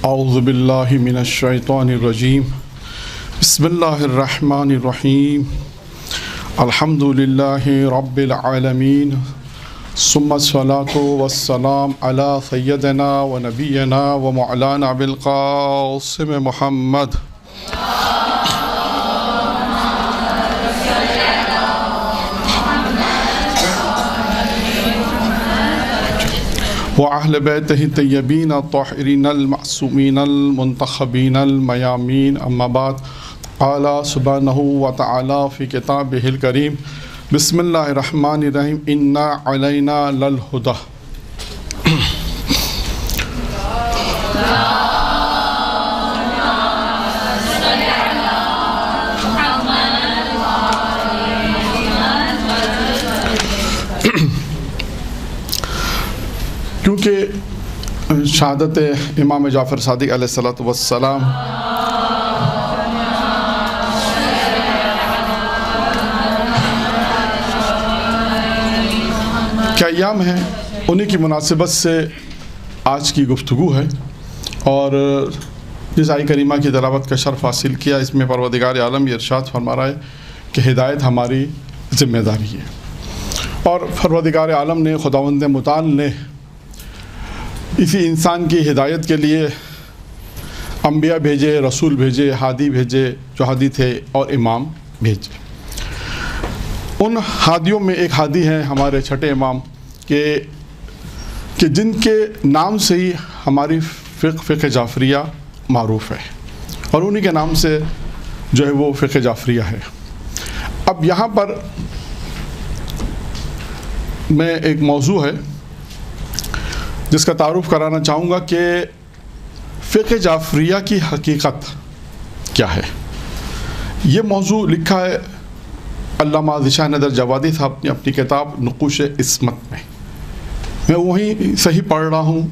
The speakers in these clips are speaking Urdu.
اعوذ باللہ من الشیطان الرجیم بسم اللہ الرحمن الرحیم الحمد للہ رب العالمین ثم الصلاة والسلام علی سیدنا و نبینا و مولانا ابی القاسم محمد وأهل بيته الطيبين الطاهرين المعصومين المنتخبين الميامين أما بعد قال سبحانه وتعالى في كتابه الكريم بسم الله الرحمن الرحيم إنا علينا للهدى کیونکہ شہادت امام جعفر صادق علیہ الصلوۃ والسلام کے ایام ہیں، انہی کی مناسبت سے آج کی گفتگو ہے، اور جس آیت کریمہ کی تلاوت کا شرف حاصل کیا، اس میں پروردگار عالم یہ ارشاد فرما رہا ہے کہ ہدایت ہماری ذمہ داری ہے، اور پروردگار عالم نے خداوند متعال نے اسی انسان کی ہدایت کے لیے انبیاء بھیجے، رسول بھیجے، ہادی بھیجے جو ہادی تھے، اور امام بھیجے۔ ان ہادیوں میں ایک ہادی ہیں ہمارے چھٹے امام کہ جن کے نام سے ہی ہماری فقہ جعفریہ معروف ہے، اور انہی کے نام سے جو ہے وہ فقہ جعفریہ ہے۔ اب یہاں پر میں ایک موضوع ہے جس کا تعارف کرانا چاہوں گا کہ فقہ جعفریہ کی حقیقت کیا ہے۔ یہ موضوع لکھا ہے علامہ ذیشان ندر جوادی صاحب نے اپنی کتاب نقوش عصمت میں وہیں صحیح پڑھ رہا ہوں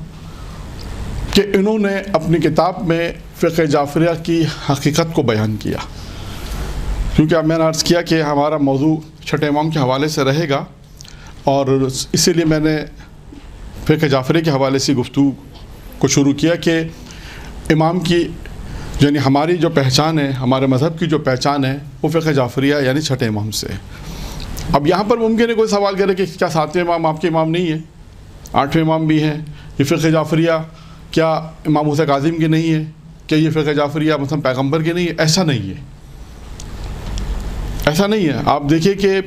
کہ انہوں نے اپنی کتاب میں فقہ جعفریہ کی حقیقت کو بیان کیا، کیونکہ اب میں نے عرض کیا کہ ہمارا موضوع چھٹے امام کے حوالے سے رہے گا، اور اسی لیے میں نے فقہ جعفری کے حوالے سے گفتگو کو شروع کیا کہ امام کی یعنی ہماری جو پہچان ہے، ہمارے مذہب کی جو پہچان ہے، وہ فقہ جعفریہ یعنی چھٹے امام سے ہے۔ اب یہاں پر ممکن ہے کوئی سوال کرے کہ کیا ساتویں امام آپ کے امام نہیں ہیں، آٹھویں امام بھی ہیں، یہ فقہ جعفریہ کیا امام حسین کاظم کی نہیں ہے، کہ یہ فقہ جعفریہ مثلا پیغمبر کی نہیں ہے؟ ایسا نہیں ہے، ایسا نہیں ہے۔ آپ دیکھیے کہ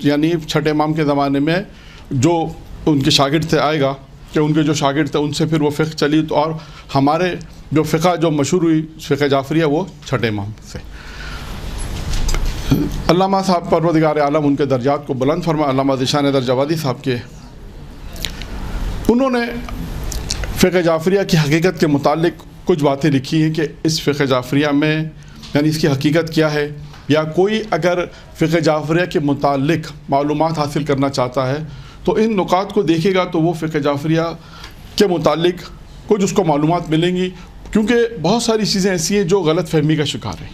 یعنی چھٹے امام کے زمانے میں جو ان کے شاگرد تھے، آئے گا کہ ان کے جو شاگرد تھے ان سے پھر وہ فقہ چلی، تو اور ہمارے جو فقہ جو مشہور ہوئی فقہ جعفریہ وہ چھٹے امام سے۔ علامہ صاحب پروردگار عالم ان کے درجات کو بلند فرمائے، علامہ ذیشان ندر جوادی صاحب کے، انہوں نے فقہ جعفریہ کی حقیقت کے متعلق کچھ باتیں لکھی ہیں کہ اس فقہ جعفریہ میں یعنی اس کی حقیقت کیا ہے، یا کوئی اگر فقہ جعفریہ کے متعلق معلومات حاصل کرنا چاہتا ہے تو ان نکات کو دیکھے گا تو وہ فقہ جعفریہ کے متعلق کچھ اس کو معلومات ملیں گی، کیونکہ بہت ساری چیزیں ایسی ہیں جو غلط فہمی کا شکار ہیں۔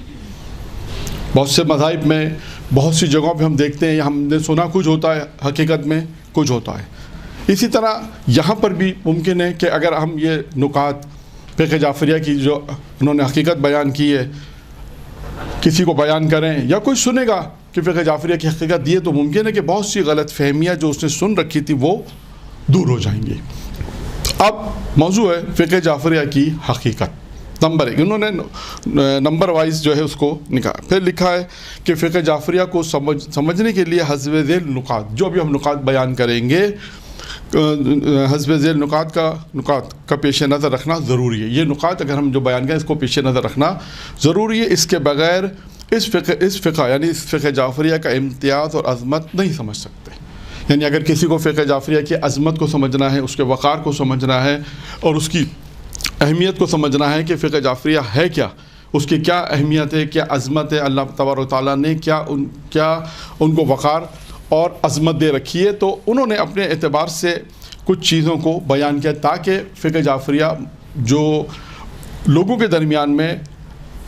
بہت سے مذاہب میں بہت سی جگہوں پہ ہم دیکھتے ہیں، ہم نے سنا کچھ ہوتا ہے، حقیقت میں کچھ ہوتا ہے۔ اسی طرح یہاں پر بھی ممکن ہے کہ اگر ہم یہ نکات فقہ جعفریہ کی جو انہوں نے حقیقت بیان کی ہے کسی کو بیان کریں، یا کوئی سنے گا کہ فقہ جعفریہ کی حقیقت دی ہے، تو ممکن ہے کہ بہت سی غلط فہمیاں جو اس نے سن رکھی تھی وہ دور ہو جائیں گی۔ اب موضوع ہے فقہ جعفریہ کی حقیقت۔ نمبر ایک، انہوں نے نمبر وائز جو ہے اس کو نکالا، پھر لکھا ہے کہ فقہ جعفریہ کو سمجھنے کے لیے حسب ذیل نکات، جو بھی ہم نکات بیان کریں گے حسب ذیل نکات کا پیش نظر رکھنا ضروری ہے۔ یہ نکات اگر ہم جو بیان کریں اس کو پیش نظر رکھنا ضروری ہے، اس کے بغیر اس فقہ یعنی اس فقہ جعفریہ کا امتیاز اور عظمت نہیں سمجھ سکتے۔ یعنی اگر کسی کو فقہ جعفریہ کی عظمت کو سمجھنا ہے، اس کے وقار کو سمجھنا ہے، اور اس کی اہمیت کو سمجھنا ہے کہ فقہ جعفریہ ہے کیا، اس کی کیا اہمیت ہے، کیا عظمت ہے، اللہ تبارک و تعالیٰ نے کیا ان کو وقار اور عظمت دے رکھی ہے، تو انہوں نے اپنے اعتبار سے کچھ چیزوں کو بیان کیا تاکہ فقہ جعفریہ جو لوگوں کے درمیان میں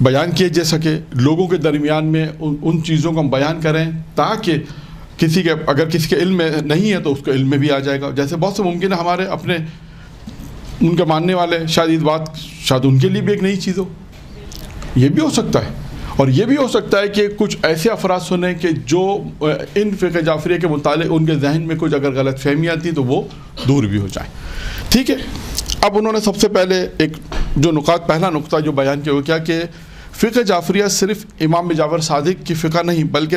بیان کیے جا سکے، لوگوں کے درمیان میں ان چیزوں کو ہم بیان کریں تاکہ اگر کسی کے علم میں نہیں ہے تو اس کے علم میں بھی آ جائے گا۔ جیسے بہت سے ممکن ہے ہمارے اپنے ان کے ماننے والے، شاید یہ بات شاید ان کے لیے بھی ایک نئی چیز ہو، یہ بھی ہو سکتا ہے۔ اور یہ بھی ہو سکتا ہے کہ کچھ ایسے افراد سنیں کہ جو ان فقہ جعفریہ کے متعلق ان کے ذہن میں کچھ اگر غلط فہمیاں تھیں تو وہ دور بھی ہو جائیں، ٹھیک ہے۔ اب انہوں نے سب سے پہلے ایک جو پہلا نقطہ جو بیان کیا وہ کیا کہ فقہ جعفریہ صرف امام جعفر صادق کی فقہ نہیں بلکہ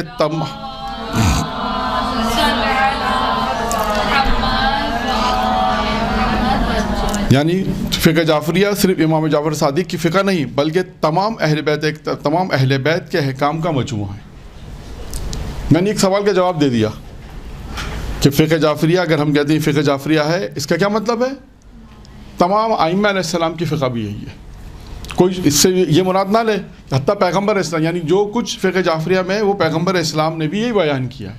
یعنی فقہ جعفریہ صرف امام جعفر صادق کی فقہ نہیں بلکہ تمام اہل بیت کے احکام کا مجموعہ ہے۔ میں نے ایک سوال کا جواب دے دیا کہ فقہ جعفریہ اگر ہم کہتے ہیں فقہ جعفریہ ہے، اس کا کیا مطلب ہے؟ تمام ائمہ علیہ السلام کی فقہ بھی یہی ہے، کوئی اس سے یہ مراد نہ لے حتیٰ پیغمبر اسلام، یعنی جو کچھ فقہ جعفریہ میں ہے وہ پیغمبر اسلام نے بھی یہی بیان کیا ہے۔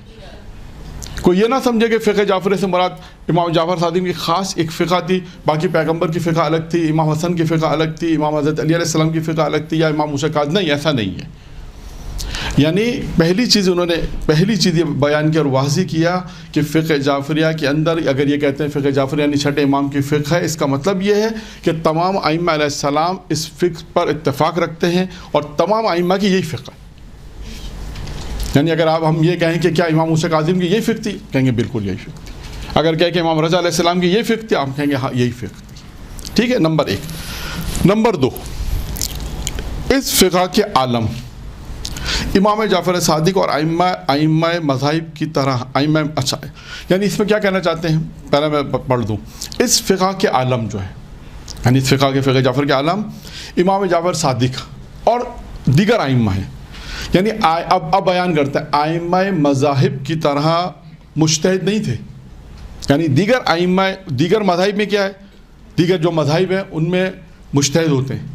کوئی یہ نہ سمجھے کہ فقہ جعفریہ سے مراد امام جعفر صادق کی خاص ایک فقہ تھی، باقی پیغمبر کی فقہ الگ تھی، امام حسن کی فقہ الگ تھی، امام حضرت علی علیہ السلام کی فقہ الگ تھی، یا امام موسیٰ کاظم، نہیں، ایسا نہیں ہے۔ یعنی پہلی چیز یہ بیان کیا اور واضح کیا کہ فقہ جعفریہ کے اندر اگر یہ کہتے ہیں فقہ جعفریہ یعنی چھٹے امام کی فقہ ہے، اس کا مطلب یہ ہے کہ تمام ائمہ علیہ السلام اس فقہ پر اتفاق رکھتے ہیں اور تمام ائمہ کی یہی فقہ ہے۔ یعنی اگر ہم یہ کہیں کہ کیا امام موسیٰ کاظم کی یہی فقہ تھی، کہیں گے بالکل یہی فقہ تھی۔ اگر کہیں کہ امام رضا علیہ السلام کی یہی فقہ تھی، آپ کہیں گے ہاں یہی فقہ تھی، ٹھیک ہے، نمبر 1۔ نمبر 2، اس فقہ کے عالم امام جعفر صادق اور ائمہ مذاہب کی طرح اچھا، یعنی اس میں کیا کہنا چاہتے ہیں، پہلے میں پڑھ دوں۔ اس فقہ کے عالم جو ہے، یعنی اس فقہ جعفر کے عالم امام جعفر صادق اور دیگر ائمہ ہیں، یعنی اب بیان کرتا ہے ائمہ مذاہب کی طرح مجتہد نہیں تھے، یعنی دیگر مذاہب میں کیا ہے، دیگر جو مذاہب ہیں ان میں مجتہد ہوتے ہیں،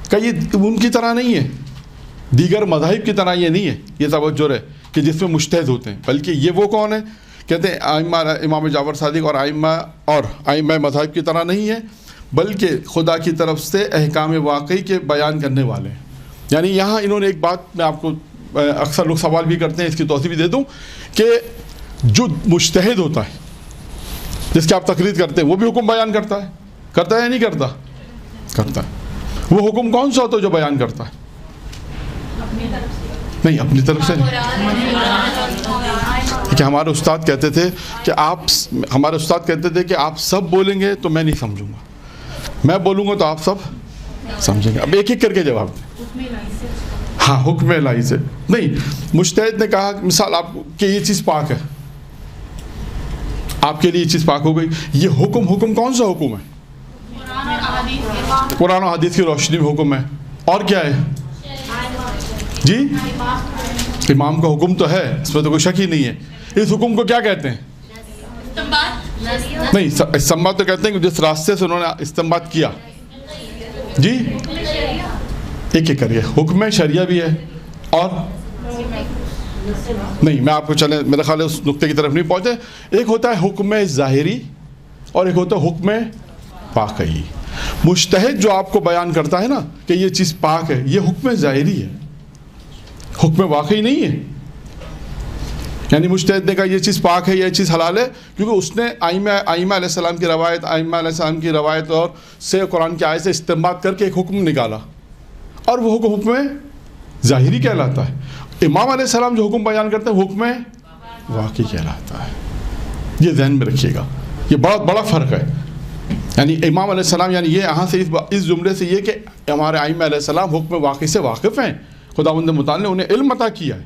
کہ یہ ان کی طرح نہیں ہے، دیگر مذاہب کی طرح یہ نہیں ہے، یہ توجہ ہے کہ جس میں مجتہد ہوتے ہیں، بلکہ یہ وہ کون ہے، کہتے ہیں امام جعفر صادق اور ائمہ مذاہب کی طرح نہیں ہے بلکہ خدا کی طرف سے احکام واقعی کے بیان کرنے والے ہیں۔ یعنی یہاں انہوں نے ایک بات، میں آپ کو اکثر لوگ سوال بھی کرتے ہیں، اس کی توضیح بھی دے دوں کہ جو مجتہد ہوتا ہے جس کی آپ تقلید کرتے ہیں وہ بھی حکم بیان کرتا ہے یا نہیں کرتا ہے؟ وہ حکم کون سا ہوتا ہے جو بیان کرتا ہے؟ نہیں، اپنی طرف سے نہیں۔ کہ ہمارے استاد کہتے تھے کہ آپ سب بولیں گے تو میں نہیں سمجھوں گا، میں بولوں گا تو آپ سب سمجھیں گے۔ اب ایک ایک کر کے جواب دیں۔ ہاں، حکم الہی سے نہیں۔ مجتہد نے کہا مثال آپ کہ یہ چیز پاک ہے، آپ کے لیے یہ چیز پاک ہو گئی، یہ حکم کون سا حکم ہے؟ قرآن و حدیث کی روشنی میں حکم ہے، اور کیا ہے جی؟ امام کا حکم تو ہے، اس میں تو کوئی شک ہی نہیں ہے۔ اس حکم کو کیا کہتے ہیں؟ نہیں، استنباط تو کہتے ہیں کہ جس راستے سے انہوں نے استنباط کیا، جی ایک ایک کریے۔ حکم شریعہ بھی ہے اور نہیں، میں آپ کو چلیں میرا خیال ہے اس نقطے کی طرف نہیں پہنچے۔ ایک ہوتا ہے حکم ظاہری اور ایک ہوتا ہے حکم واقعی۔ مجتہد جو آپ کو بیان کرتا ہے نا کہ یہ چیز پاک ہے، یہ حکم ظاہری ہے، حکم واقعی نہیں ہے۔ یعنی مجتہد نے کہا یہ چیز پاک ہے، یہ چیز حلال ہے، کیونکہ اس نے ائمہ علیہ السلام کی روایت اور سے قرآن کی آیت سے استنباط کر کے ایک حکم نکالا، اور وہ حکم ظاہری کہلاتا ہے۔ امام علیہ السلام جو حکم بیان کرتے ہیں حکم واقعی کہلاتا ہے۔ یہ ذہن میں رکھیے گا، یہ بہت بڑا فرق ہے۔ یعنی امام علیہ السلام، یعنی یہ یہاں سے اس جملے سے یہ کہ ہمارے ائمہ علیہ السلام حکم واقعی سے واقف ہیں، خداوند متعال نے انہیں علم عطا کیا ہے۔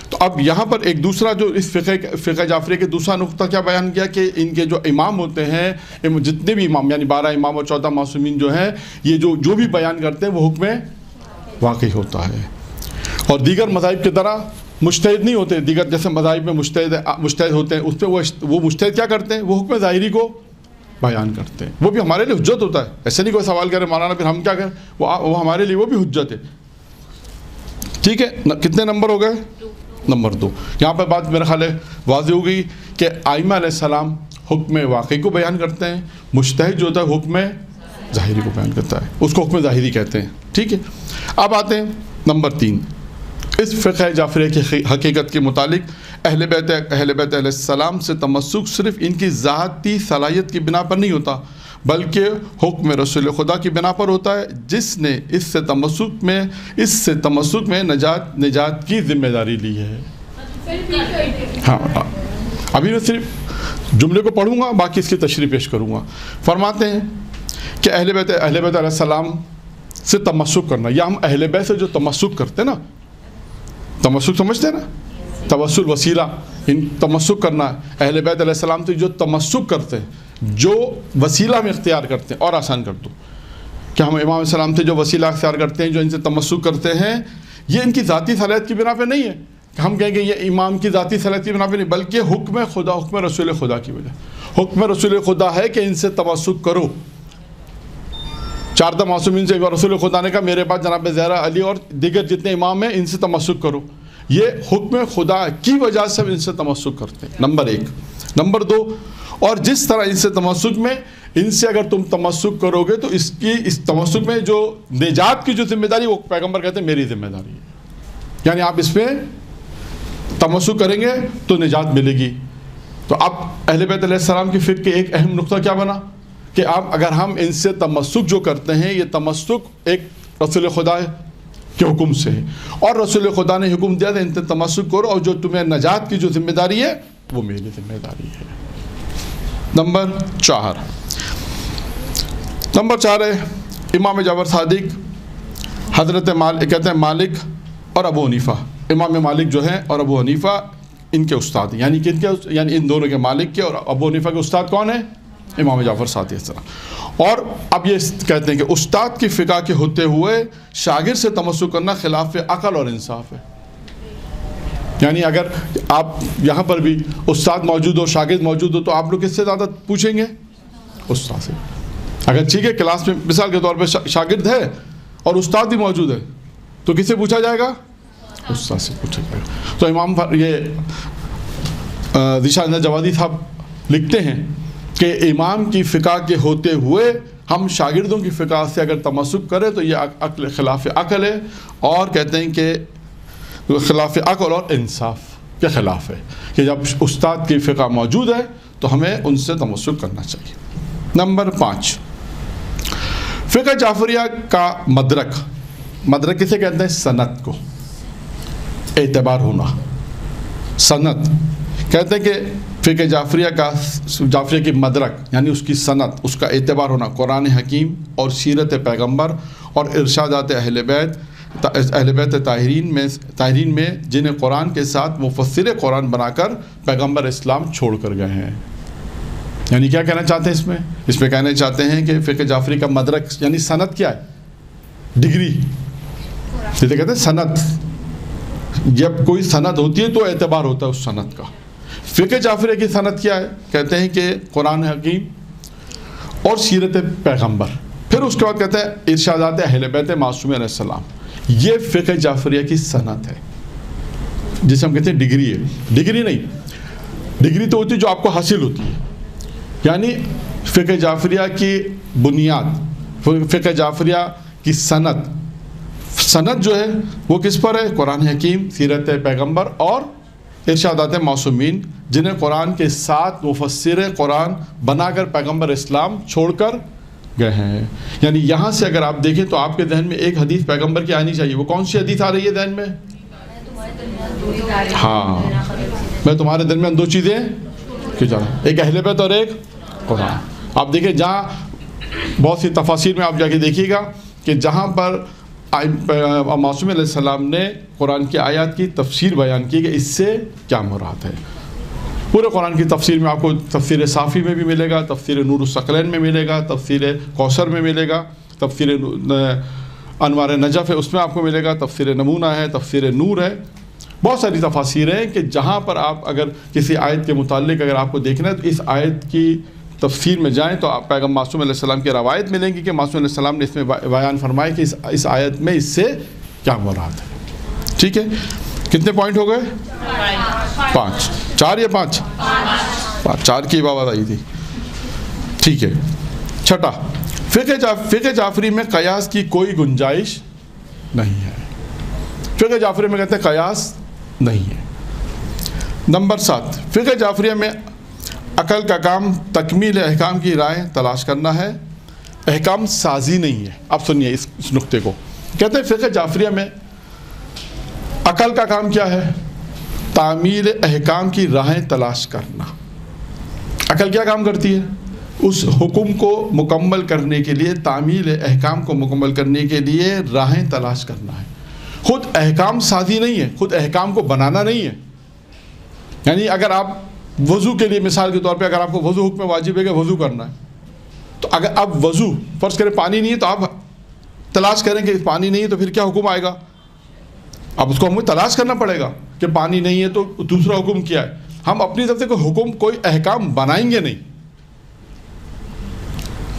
تو اب یہاں پر ایک دوسرا جو اس فقہ جعفریہ کے دوسرا نقطہ کیا بیان کیا کہ ان کے جو امام ہوتے ہیں، جتنے بھی امام یعنی 12 امام اور 14 معصومین جو ہیں، یہ جو بھی بیان کرتے ہیں وہ حکم واقعی ہوتا ہے، اور دیگر مذاہب کی طرح مجتہد نہیں ہوتے۔ دیگر جیسے مذاہب میں مجتہد ہوتے ہیں، اس پہ وہ مجتہد کیا کرتے ہیں، وہ حکم ظاہری کو بیان کرتے ہیں، وہ بھی ہمارے لیے حجت ہوتا ہے۔ ایسے نہیں کوئی سوال کرے مولانا پھر ہم کیا کریں، وہ ہمارے لیے وہ بھی حجت ہے، ٹھیک ہے۔ کتنے نمبر ہو گئے؟ نمبر 2۔ یہاں پہ بات میرا خیال ہے واضح ہو گئی کہ ائمہ علیہ السلام حکم واقعی کو بیان کرتے ہیں، مجتہد جو ہوتا ہے حکم ظاہری کو بیان کرتا ہے، اس کو حکم ظاہری کہتے ہیں، ٹھیک ہے۔ اب آتے ہیں نمبر 3۔ اس فقہ جعفریہ کی حقیقت کے متعلق اہل بیت علیہ السلام سے تمسک صرف ان کی ذاتی صلاحیت کی بنا پر نہیں ہوتا بلکہ حکم رسول خدا کی بنا پر ہوتا ہے، جس نے اس سے تمسک میں نجات کی ذمہ داری لی ہے۔ ہاں ابھی میں صرف جملے کو پڑھوں گا، باقی اس کی تشریح پیش کروں گا۔ فرماتے ہیں کہ اہل بیت علیہ السلام سے تمسک کرنا، یا ہم اہل بیت سے جو تمسک کرتے ہیں نا، تمسک سمجھتے ہیں نا، توسل وسیلہ، تمسک کرنا، اہل بیت علیہ السلام سے جو تمسک کرتے ہیں، جو وسیلہ ہم اختیار کرتے ہیں، اور آسان کر دو کہ ہم امام علیہ السلام سے جو وسیلہ اختیار کرتے ہیں، جو ان سے تمسک کرتے ہیں، یہ ان کی ذاتی صلاحیت کی بنا پہ نہیں ہے کہ ہم کہیں گے یہ امام کی ذاتی صلاحیت کی بنا پہ نہیں، بلکہ حکم خدا، حکم رسول خدا کی وجہ۔ حکم رسول خدا ہے کہ ان سے تمسک کرو۔ چار معصومین سے رسول خدا نے کہا میرے بعد جناب زہرا، علی اور دیگر جتنے امام ہیں ان سے تمسک کرو۔ یہ حکم خدا کی وجہ سے ان سے تمسک کرتے ہیں، نمبر ایک۔ نمبر دو، اور جس طرح ان سے تمسک میں، ان سے اگر تم تمسک کرو گے تو اس تمسک میں جو نجات کی جو ذمہ داری، وہ پیغمبر کہتے ہیں میری ذمہ داری ہے، یعنی آپ اس میں تمسک کریں گے تو نجات ملے گی۔ تو اب اہل بیت علیہ السلام کی فکر کے ایک اہم نقطہ کیا بنا کہ اب اگر ہم ان سے تمسک جو کرتے ہیں، یہ تمسک ایک رسول خدا کے حکم سے ہے، اور رسول خدا نے حکم دیا تھا ان سے تمسک کرو، اور جو تمہیں نجات کی جو ذمہ داری ہے وہ میری ذمہ داری ہے۔ نمبر چار ہے امام جعفر صادق، حضرت کہتے ہیں مالک اور ابو حنیفہ، امام مالک جو ہیں اور ابو حنیفہ ان کے استاد ہیں، یعنی کن کے، یعنی ان دونوں کے، مالک کے اور ابو حنیفہ کے استاد کون ہیں؟ امام جعفر صادق السلام۔ اور اب یہ کہتے ہیں کہ استاد کی فقہ کے ہوتے ہوئے شاگرد سے تمسک کرنا خلاف عقل اور انصاف ہے، یعنی اگر آپ یہاں پر بھی استاد موجود ہو، شاگرد موجود ہو، تو آپ لوگ کس سے زیادہ پوچھیں گے؟ استاد سے۔ اگر ٹھیک ہے کلاس میں مثال کے طور پہ شاگرد ہے اور استاد بھی موجود ہے تو کس سے پوچھا جائے گا؟ استاد سے پوچھا جائے گا۔ تو امام یہ ذیشان جوادی صاحب لکھتے ہیں کہ امام کی فقہ کے ہوتے ہوئے ہم شاگردوں کی فقہ سے اگر تمسک کریں تو یہ عقل خلاف عقل ہے، اور کہتے ہیں کہ خلاف عقل اور انصاف کے خلاف ہے کہ جب استاد کی فقہ موجود ہے تو ہمیں ان سے تمسک کرنا چاہیے۔ نمبر 5، فقہ جعفریہ کا مدرک کسے کہتے ہیں؟ سند کو، اعتبار ہونا، سند کہتے ہیں کہ فقہ جعفریہ کی مدرک یعنی اس کی سند، اس کا اعتبار ہونا قرآن حکیم اور سیرت پیغمبر اور ارشادات اہل بیت طاہرین میں جنہیں قرآن کے ساتھ مفسر قرآن بنا کر پیغمبر اسلام چھوڑ کر گئے ہیں۔ یعنی کیا کہنا چاہتے ہیں اس میں کہنا چاہتے ہیں کہ فقہ جعفری کا مدرک یعنی سند کیا ہے؟ ڈگری، جسے کہتے ہیں سند۔ جب کوئی سند ہوتی ہے تو اعتبار ہوتا ہے اس سند کا۔ فقہ جعفریہ کی سند کیا ہے؟ کہتے ہیں کہ قرآن حکیم اور سیرت پیغمبر، پھر اس کے بعد کہتے ہیں ارشادات اہل بیت معصومین علیہ السلام۔ یہ فقہ جعفریہ کی سند ہے جسے ہم کہتے ہیں ڈگری ہے۔ ڈگری نہیں، ڈگری تو ہوتی ہے جو آپ کو حاصل ہوتی ہے، یعنی فقہ جعفریہ کی بنیاد، فقہ جعفریہ کی سند جو ہے وہ کس پر ہے؟ قرآن حکیم، سیرت پیغمبر اور ارشادات معصومین، جنہیں قرآن کے ساتھ مفسر قرآن بنا کر پیغمبر اسلام چھوڑ کر گئے ہیں۔ یعنی یہاں سے اگر آپ دیکھیں تو آپ کے ذہن میں ایک حدیث پیغمبر کی آنی چاہیے۔ وہ کون سی حدیث آ رہی ہے ذہن میں؟ ہاں، میں تمہارے درمیان دو چیزیں ایک اہل بیت اور ایک قرآن۔ آپ دیکھیں جہاں بہت سی تفاسیر میں آپ جا کے دیکھیے گا کہ جہاں پر معصوم علیہ السلام نے قرآن کی آیات کی تفسیر بیان کی کہ اس سے کیا مراد ہے۔ پورے قرآن کی تفسیر میں آپ کو تفسیر صافی میں بھی ملے گا، تفسیر نور الثقلین میں ملے گا، تفسیر کوثر میں ملے گا، تفسیر انوار نجف ہے اس میں آپ کو ملے گا، تفسیر نمونہ ہے، تفسیر نور ہے، بہت ساری تفاسیر ہیں کہ جہاں پر آپ اگر کسی آیت کے متعلق اگر آپ کو دیکھنا ہے تو اس آیت کی تفسیر میں جائیں تو آپ پیغمبر معصوم علیہ السلام کی روایت ملیں گی کہ معصوم علیہ السلام نے اس میں بیان فرمایا کہ اس آیت میں اس سے کیا مراد ہے۔ ٹھیک ہے، کتنے پوائنٹ ہو گئے؟ 5، 4 یا 5؟ 4 کی بات آئی تھی۔ ٹھیک ہے، چھٹا، فقہ جعفری میں قیاس کی کوئی گنجائش نہیں ہے۔ فقہ جعفری میں کہتے ہیں قیاس نہیں ہے۔ نمبر 7، فقہ جعفریہ میں عقل کا کام تکمیل احکام کی رائے تلاش کرنا ہے، احکام سازی نہیں ہے۔ اب سنیے اس نقطے کو، کہتے ہیں فقہ جعفریہ میں عقل کا کام کیا ہے؟ تعمیل احکام کی راہیں تلاش کرنا۔ عقل کیا کام کرتی ہے؟ اس حکم کو مکمل کرنے کے لیے، تعمیل احکام کو مکمل کرنے کے لیے راہیں تلاش کرنا ہے۔ خود احکام سازی نہیں ہے، خود احکام کو بنانا نہیں ہے۔ یعنی اگر آپ وضو کے لیے، مثال کے طور پہ اگر آپ کو وضو حکم واجب ہے کہ وضو کرنا ہے، تو اگر اب وضو فرض کریں پانی نہیں ہے تو آپ تلاش کریں کہ پانی نہیں ہے تو پھر کیا حکم آئے گا؟ اب اس کو ہمیں تلاش کرنا پڑے گا کہ پانی نہیں ہے تو دوسرا حکم کیا ہے۔ ہم اپنی طرف سے کوئی حکم، کوئی احکام بنائیں گے نہیں،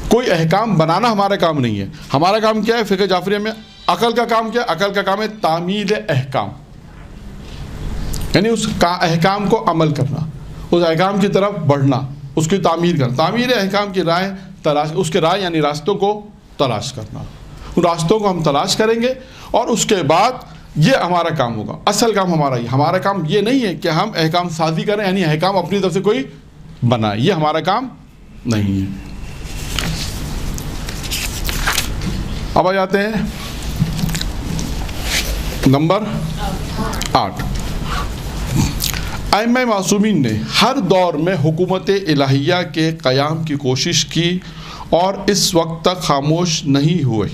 کوئی احکام بنانا ہمارا کام نہیں ہے۔ ہمارا کام کیا ہے فقہ جعفریہ میں؟ عقل کا کام کیا ہے؟ عقل کا کام ہے تعمیل احکام، یعنی اس احکام کو عمل کرنا، اس احکام کی طرف بڑھنا، اس کی تعمیر کرنا۔ تعمیر احکام کی رائے تلاش، اس کے رائے یعنی راستوں کو تلاش کرنا۔ ان راستوں کو ہم تلاش کریں گے اور اس کے بعد یہ ہمارا کام ہوگا۔ اصل کام ہمارا کام یہ نہیں ہے کہ ہم احکام سازی کریں، یعنی احکام اپنی طرف سے کوئی بنائے، یہ ہمارا کام نہیں ہے۔ اب آ جاتے ہیں نمبر 8۔ ائمہ معصومین نے ہر دور میں حکومت الہیہ کے قیام کی کوشش کی اور اس وقت تک خاموش نہیں ہوئے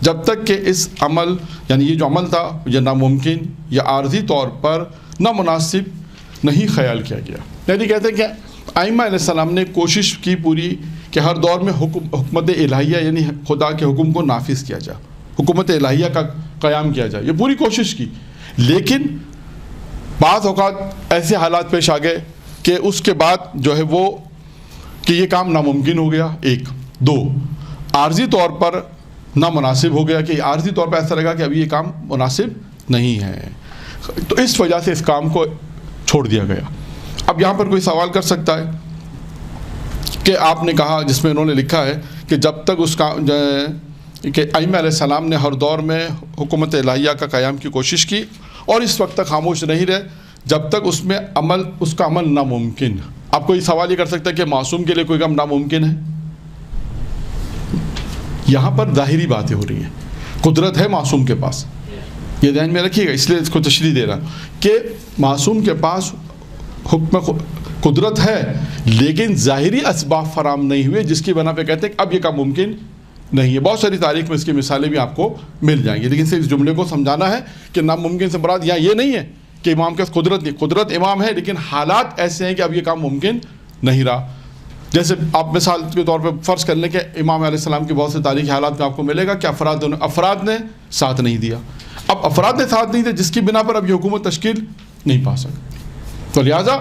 جب تک کہ اس عمل، یعنی یہ جو عمل تھا یہ ناممکن یا عارضی طور پر نامناسب نہیں خیال کیا گیا۔ یعنی کہتے ہیں کہ ائمہ علیہ السلام نے کوشش کی پوری کہ ہر دور میں حکومت الہیہ یعنی خدا کے حکم کو نافذ کیا جائے، حکومت الہیہ کا قیام کیا جائے، یہ پوری کوشش کی، لیکن بعض اوقات ایسے حالات پیش آ گئے کہ اس کے بعد جو ہے وہ کہ یہ کام ناممکن ہو گیا، 1 2 عارضی طور پر نامناسب ہو گیا، کہ عارضی طور پر ایسا لگا کہ ابھی یہ کام مناسب نہیں ہے، تو اس وجہ سے اس کام کو چھوڑ دیا گیا۔ اب یہاں پر کوئی سوال کر سکتا ہے کہ آپ نے کہا، جس میں انہوں نے لکھا ہے کہ جب تک اس کا کہ ائمہ علیہ السلام نے ہر دور میں حکومت الہیہ کا قیام کی کوشش کی اور اس وقت تک خاموش نہیں رہے جب تک اس میں اس کا عمل ناممکن۔ آپ کوئی سوال یہ کر سکتا ہے کہ معصوم کے لیے کوئی کام ناممکن ہے؟ یہاں پر ظاہری باتیں ہو رہی ہیں، قدرت ہے معصوم کے پاس، یہ ذہن میں رکھیے گا، اس لیے اس کو تشریح دے رہا کہ معصوم کے پاس حکم قدرت ہے، لیکن ظاہری اسباب فراہم نہیں ہوئے جس کی بنا پہ کہتے ہیں کہ اب یہ کام ممکن نہیں ہے۔ بہت ساری تاریخ میں اس کی مثالیں بھی آپ کو مل جائیں گی، لیکن صرف اس جملے کو سمجھانا ہے کہ ناممکن سے مراد یہاں یہ نہیں ہے کہ امام کے قدرت نہیں، قدرت امام ہے لیکن حالات ایسے ہیں کہ اب یہ کام ممکن نہیں رہا۔ جیسے آپ مثال کے طور پہ فرض کر لیں کہ امام علیہ السلام کی بہت سے تاریخی حالات میں آپ کو ملے گا کہ افراد نے ساتھ نہیں دیا۔ اب افراد نے ساتھ نہیں دیا جس کی بنا پر اب یہ حکومت تشکیل نہیں پا سکتی، تو لہٰذا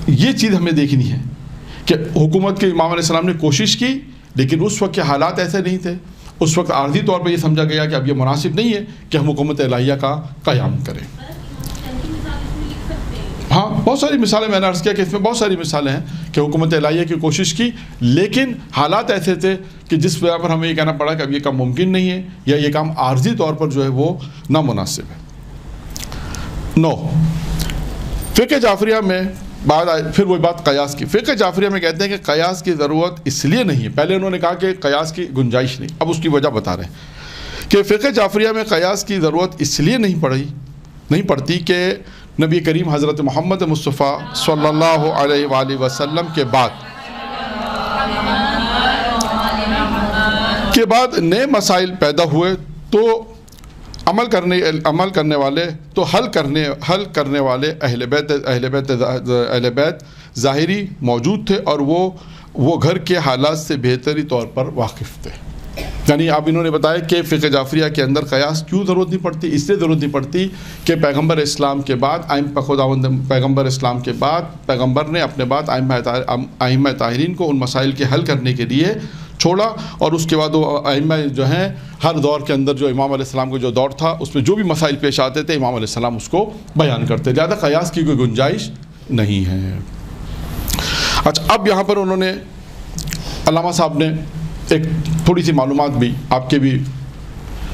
یہ چیز ہمیں دیکھنی ہے کہ حکومت کے امام علیہ السلام نے کوشش کی، لیکن اس وقت کے حالات ایسے نہیں تھے، اس وقت عارضی طور پہ یہ سمجھا گیا کہ اب یہ مناسب نہیں ہے کہ ہم حکومت الہیہ کا قیام کریں۔ ہاں بہت ساری مثالیں میں نے عرض کیا کہ اس میں بہت ساری مثالیں ہیں کہ حکومت الہیہ کی کوشش کی، لیکن حالات ایسے تھے کہ جس وجہ پر ہمیں یہ کہنا پڑا کہ اب یہ کام ممکن نہیں ہے یا یہ کام عارضی طور پر جو ہے وہ نامناسب ہے۔ 9 فقہ جعفریہ میں پھر وہی بات قیاس کی۔ فقہ جعفریہ میں کہتے ہیں کہ قیاس کی ضرورت اس لیے نہیں ہے، پہلے انہوں نے کہا کہ قیاس کی گنجائش نہیں، اب اس کی وجہ بتا رہے ہیں کہ فقہ جعفریہ میں قیاس کی ضرورت اس لیے نہیں پڑتی کہ نبی کریم حضرت محمد مصطفیٰ صلی اللہ علیہ وآلہ وسلم کے بعد نئے مسائل پیدا ہوئے تو عمل کرنے والے تو حل کرنے والے اہل بیت ظاہری موجود تھے اور وہ گھر کے حالات سے بہتری طور پر واقف تھے۔ یعنی اب انہوں نے بتایا کہ فقہ جعفریہ کے اندر قیاس کیوں ضرورت نہیں پڑتی، اس لیے ضرورت نہیں پڑتی کہ پیغمبر اسلام کے بعد پیغمبر اسلام کے بعد پیغمبر نے اپنے بعد ائمہ طاہرین کو ان مسائل کے حل کرنے کے لیے چھوڑا، اور اس کے بعد وہ ائمہ جو ہیں ہر دور کے اندر جو امام علیہ السلام کا جو دور تھا اس میں جو بھی مسائل پیش آتے تھے امام علیہ السلام اس کو بیان کرتے، لہٰذا قیاس کی کوئی گنجائش نہیں ہے۔ اچھا، اب یہاں پر انہوں نے علامہ صاحب نے ایک تھوڑی سی معلومات بھی آپ کے بھی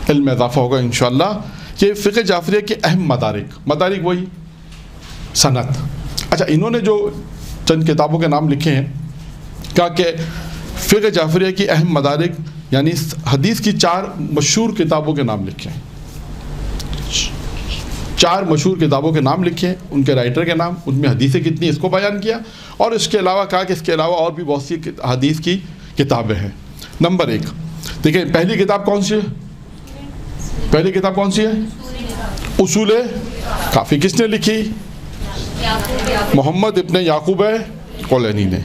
علم میں اضافہ ہوگا انشاءاللہ، کہ فقہ جعفریہ کے اہم مدارک وہی سند۔ اچھا، انہوں نے جو چند کتابوں کے نام لکھے ہیں کہا کہ فقہ جعفریہ کی اہم مدارک یعنی حدیث کی 4 مشہور کتابوں کے نام لکھیں، 4 مشہور کتابوں کے نام لکھیں، ان کے رائٹر کے نام، ان میں حدیثیں کتنی اس کو بیان کیا، اور اس کے علاوہ کہا کہ اس کے علاوہ اور بھی بہت سی حدیث کی کتابیں ہیں۔ نمبر 1 دیکھیں، پہلی کتاب کون سی ہے؟ پہلی کتاب کون سی ہے؟ اصول کافی۔ کس نے لکھی؟ محمد ابن یعقوب کولینی نے۔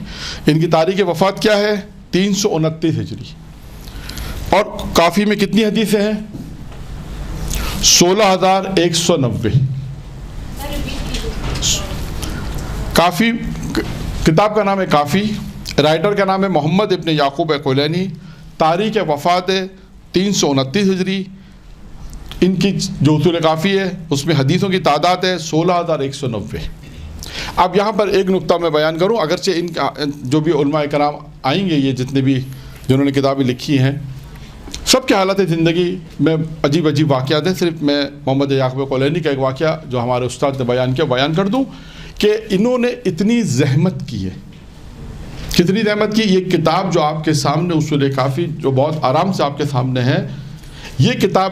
ان کی تاریخ وفات کیا ہے؟ 329 ہجری۔ اور کافی میں کتنی حدیثیں ہیں؟ 16,190۔ کافی کتاب کا نام ہے کافی، رائٹر کا نام ہے محمد ابن یعقوب کولینی، تاریخ وفات ہے 329 ہجری۔ ان کی جو اصول کافی ہے اس میں حدیثوں کی تعداد ہے 16,190۔ اب یہاں پر ایک نقطہ میں بیان کروں، اگرچہ ان کا جو بھی علماء کرام آئیں گے، یہ جتنے بھی جنہوں نے کتابیں لکھی ہیں، سب کے حالت زندگی میں عجیب عجیب واقعات ہیں۔ صرف میں محمد یعقوب کولینی کا ایک واقعہ جو ہمارے استاد نے بیان کیا بیان کر دوں کہ انہوں نے اتنی زحمت کی ہے۔ کتنی زحمت کی؟ یہ کتاب جو آپ کے سامنے اصول کافی جو بہت آرام سے آپ کے سامنے ہے، یہ کتاب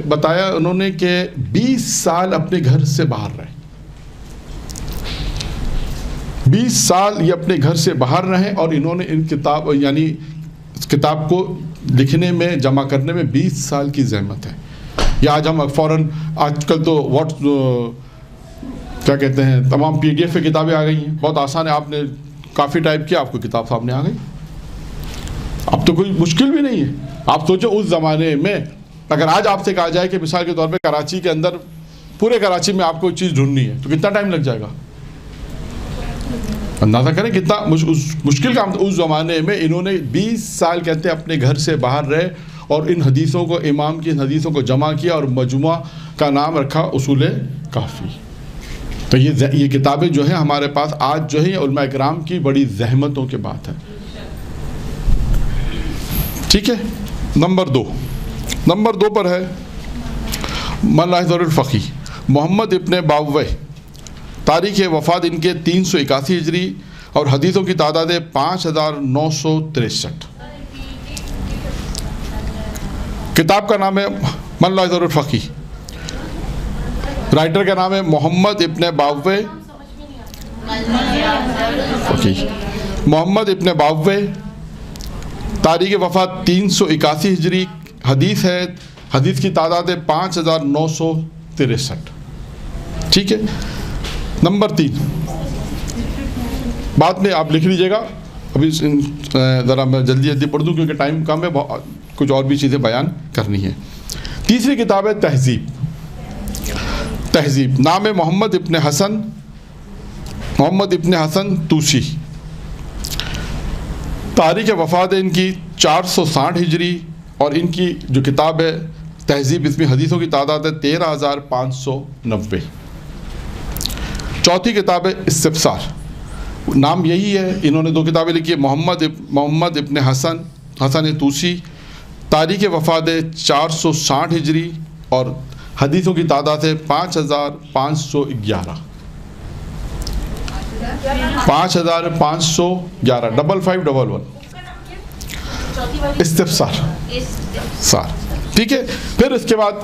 بتایا انہوں نے کہ 20 سال اپنے گھر سے باہر رہے، 20 سال یہ اپنے گھر سے باہر رہے، اور انہوں نے ان کتاب یعنی اس کتاب کو لکھنے میں جمع کرنے میں 20 سال کی زحمت ہے۔ یا آج ہم فوراً آج کل تو کیا کہتے ہیں تمام PDF کی کتابیں آ گئی ہیں، بہت آسان ہے، آپ نے کافی ٹائپ کیا آپ کو کتاب سامنے آ گئی۔ اب تو کوئی مشکل بھی نہیں ہے۔ آپ سوچو اس زمانے میں اگر آج آپ سے کہا جائے کہ مثال کے طور پہ کراچی کے اندر پورے کراچی میں آپ کو چیز ڈھونڈنی ہے تو کتنا ٹائم لگ جائے گا؟ اندازہ کریں کتنا مشکل کام تھا۔ اس زمانے میں انہوں نے 20 سال کہتے ہیں اپنے گھر سے باہر رہے اور ان حدیثوں کو امام کی ان حدیثوں کو جمع کیا اور مجموعہ کا نام رکھا اصول کافی۔ تو یہ کتابیں جو ہیں ہمارے پاس آج جو ہیں علماء کرام کی بڑی زحمتوں کے بات ہے۔ ٹھیک ہے، نمبر 2 پر ہے ملاحظہ الفقی محمد ابن باویہ، تاریخ وفات ان کے 381 ہجری اور حدیثوں کی تعداد ہے 5,963۔ کتاب کا نام ہے ملاحظہ الفقی، رائٹر کا نام ہے محمد ابن باویہ، محمد ابن باویہ، تاریخ وفات 381 ہجری، حدیث کی تعداد ہے 5,963۔ ٹھیک ہے، نمبر 3 بعد میں آپ لکھ لیجئے گا، ابھی ذرا میں جلدی پڑھ دوں کیونکہ ٹائم کم ہے، کچھ اور بھی چیزیں بیان کرنی ہیں۔ تیسری کتاب ہے تہذیب، نام ہے محمد ابن حسن توسی، تاریخ وفات ہے ان کی 460 ہجری اور ان کی جو کتاب ہے تہذیب، اس میں حدیثوں کی تعداد ہے 13,590۔ چوتھی کتاب ہے استفسار، نام یہی ہے، انہوں نے 2 کتابیں لکھی ہے، محمد ابن حسن توسی، تاریخ وفات ہے 460 ہجری اور حدیثوں کی تعداد ہے 5,511۔ 5,511 5511 استفسار۔ ٹھیک ہے، پھر اس کے بعد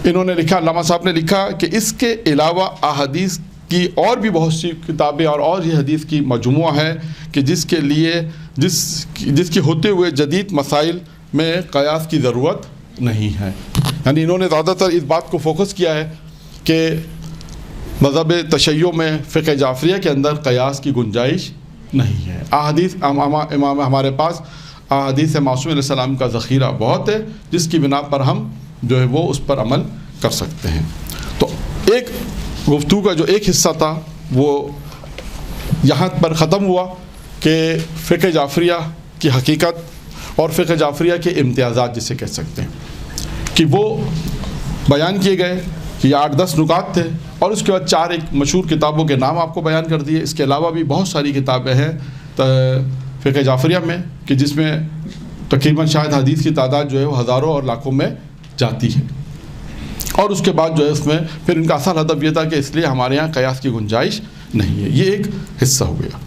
انہوں نے لکھا، علامہ صاحب نے لکھا کہ اس کے علاوہ احادیث کی اور بھی بہت سی کتابیں اور یہ حدیث کی مجموعہ ہے کہ جس کے لیے جس کے ہوتے ہوئے جدید مسائل میں قیاس کی ضرورت نہیں ہے۔ یعنی انہوں نے زیادہ تر اس بات کو فوکس کیا ہے کہ مذہب تشیع میں فقہ جعفریہ کے اندر قیاس کی گنجائش نہیں ہے۔ احادیث امام ہمارے پاس احادیث معصوم علیہ السلام کا ذخیرہ بہت ہے جس کی بنا پر ہم جو ہے وہ اس پر عمل کر سکتے ہیں۔ تو ایک گفتگو کا جو ایک حصہ تھا وہ یہاں پر ختم ہوا کہ فقہ جعفریہ کی حقیقت اور فقہ جعفریہ کے امتیازات جسے کہہ سکتے ہیں کہ وہ بیان کیے گئے کہ یہ 8-10 نکات تھے، اور اس کے بعد 4 ایک مشہور کتابوں کے نام آپ کو بیان کر دیے۔ اس کے علاوہ بھی بہت ساری کتابیں ہیں فقہ جعفریہ میں کہ جس میں تقریباً شاید حدیث کی تعداد جو ہے وہ ہزاروں اور لاکھوں میں جاتی ہے، اور اس کے بعد جو ہے اس میں پھر ان کا اصل ہدف یہ تھا کہ اس لیے ہمارے یہاں قیاس کی گنجائش نہیں ہے۔ یہ ایک حصہ ہو گیا۔